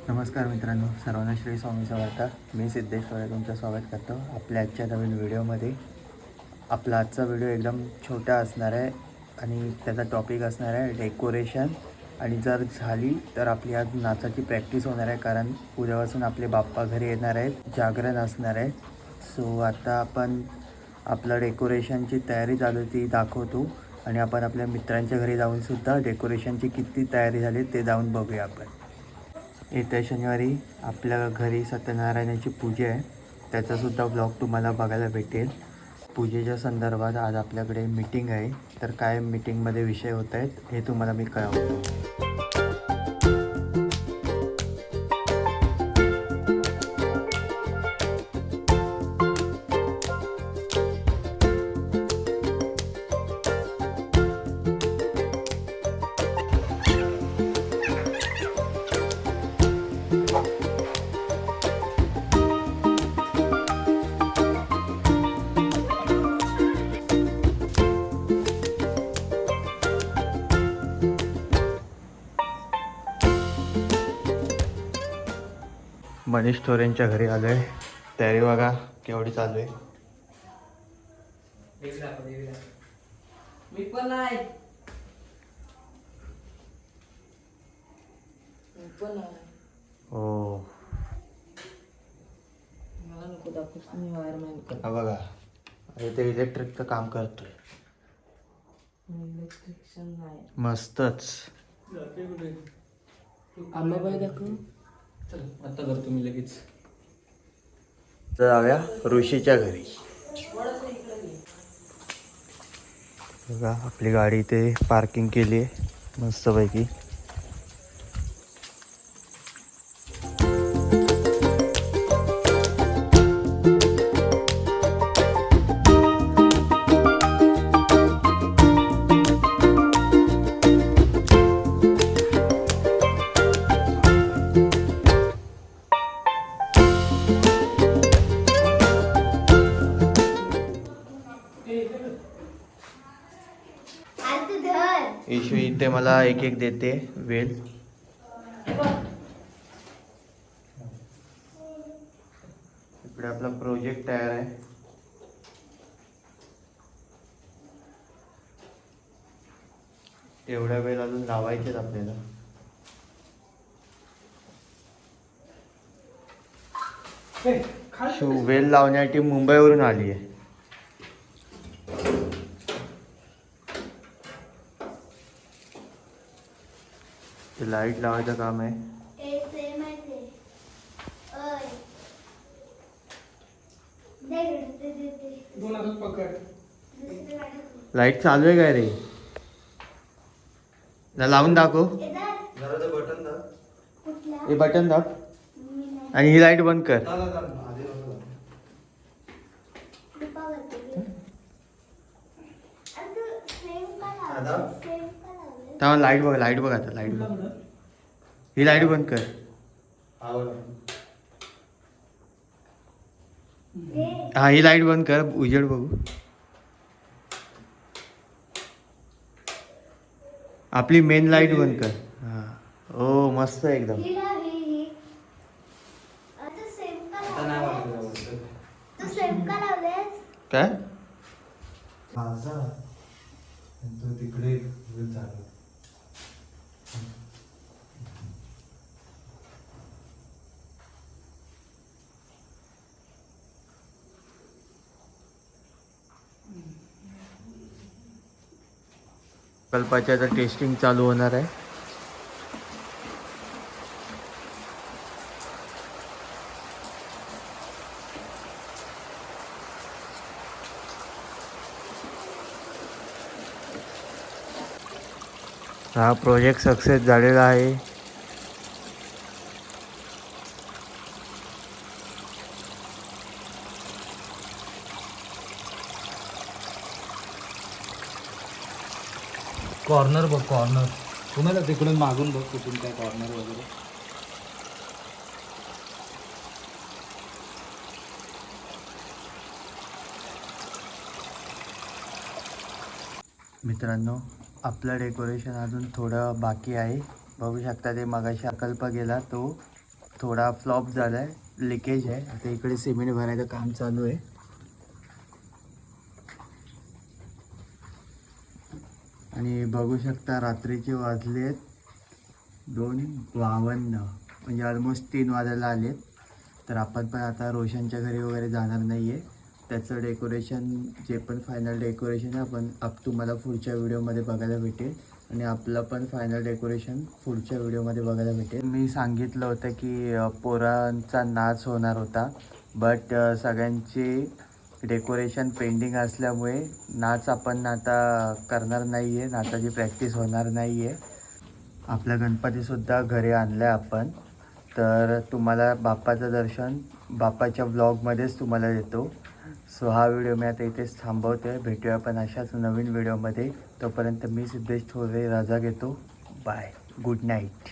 नमस्कार मित्रांनो, सर्वांना श्री स्वामी समर्थ. मी सिद्धेश वळे तुमचं स्वागत करतो आपल्या आजच्या नवीन व्हिडिओमध्ये. आपला आजचा व्हिडिओ एकदम छोटा असणार आहे आणि त्याचा टॉपिक असणार आहे डेकोरेशन. आणि जर झाली तर आपली आज नाचाची प्रॅक्टिस होणार आहे, कारण उद्यापासून आपले बाप्पा घरी येणार आहेत, जागरण असणार आहे. सो आता आपण आपलं डेकोरेशनची तयारी चालू ती दाखवतो आणि आपण आपल्या मित्रांच्या घरी जाऊनसुद्धा डेकोरेशनची किती तयारी झाली ते जाऊन बघूया आपण. येत्या शनिवारी आपल्या घरी सत्यनारायणाची पूजा आहे, त्याचासुद्धा ब्लॉग तुम्हाला बघायला भेटेल. पूजेच्या संदर्भात आज आपल्याकडे मीटिंग आहे, तर काय मीटिंगमध्ये विषय होत आहेत हे तुम्हाला मी कळवतो. मनीष थोरेंच्या घरी आलो आहे. तयारी बघा केवढी चालू आहे. मी पण आहे. हो, मला नको दाखवूस, मी वायरमॅन हा बघा, ते इलेक्ट्रिकचं काम करतोय. इलेक्ट्रिशियन नाही. मस्तच. आंबाबाई दाखव. चल आता करतो मी लगेच. तर जाऊया ऋषीच्या घरी. बघा आपली गाडी इथे पार्किंग केली आहे मस्तपैकी. इशू इथे मला एक एक देते वेल. इकडे आपला प्रोजेक्ट तयार आहे. एवढ्या वेळ अजून लावायचेच आपल्याला. शो वेल लावण्यासाठी मुंबईवरून आली आहे. लाईट लावायचं काम आहे. लाईट चालू आहे काय रे? लावून दाखव. हे बटन दाब आणि ही लाईट बंद कर. लाईट बघ, लाईट बघ, आता लाईट बघ. ही लाईट बंद कर. हा, ही लाईट बंद कर, उजेड बघू. आपली मेन लाईट बंद कर. हा, हो मस्त एकदम. काय तिकडे प्रकल्पाची आता टेस्टिंग चालू होणार आहे. हा प्रोजेक्ट सक्सेस झालेला आहे. कॉर्नर बघ, कॉर्नर तुम्हाला तिकडून मागून बघ कुठून काय कॉर्नर वगैरे. मित्रांनो, आपलं डेकोरेशन अजून थोडं बाकी आहे. बघू शकता ते मगाशी प्रकल्प गेला तो थोडा फ्लॉप झाला आहे, लिकेज आहे. आता इकडे सिमेंट भरायचं काम चालू आहे. आणि बघू शकता रात्रीचे वाजले आहेत 2:52, म्हणजे ऑलमोस्ट 3 वाजायला आलेत. तर आपण पण आता रोशनच्या घरी वगैरे जाणार नाही आहे. त्याचं डेकोरेशन जे पण फायनल डेकोरेशन आहे तुम्हाला पुढच्या व्हिडिओमध्ये बघायला भेटेल. आणि आपलं पण फायनल डेकोरेशन पुढच्या व्हिडिओमध्ये बघायला भेटेल. मी सांगितलं होतं की पोरांचा नाच होणार होता, बट सगळ्यांची डेकोरेशन पेंडिंग असल्यामुळे नाच आपण आता करणार नाही आहे. नाचाची प्रॅक्टिस होणार नाही आहे. आपला गणपतीसुद्धा घरी आणला आहे आपण. तर तुम्हाला बाप्पाचं दर्शन बाप्पाच्या ब्लॉगमध्येच तुम्हाला देतो. सो हा व्हिडिओ मी आता इथेच थांबवतो आहे. भेटूया पण अशाच नवीन व्हिडिओमध्ये. तोपर्यंत मी सिद्धेश थोरे रजा घेतो. Bye, good night.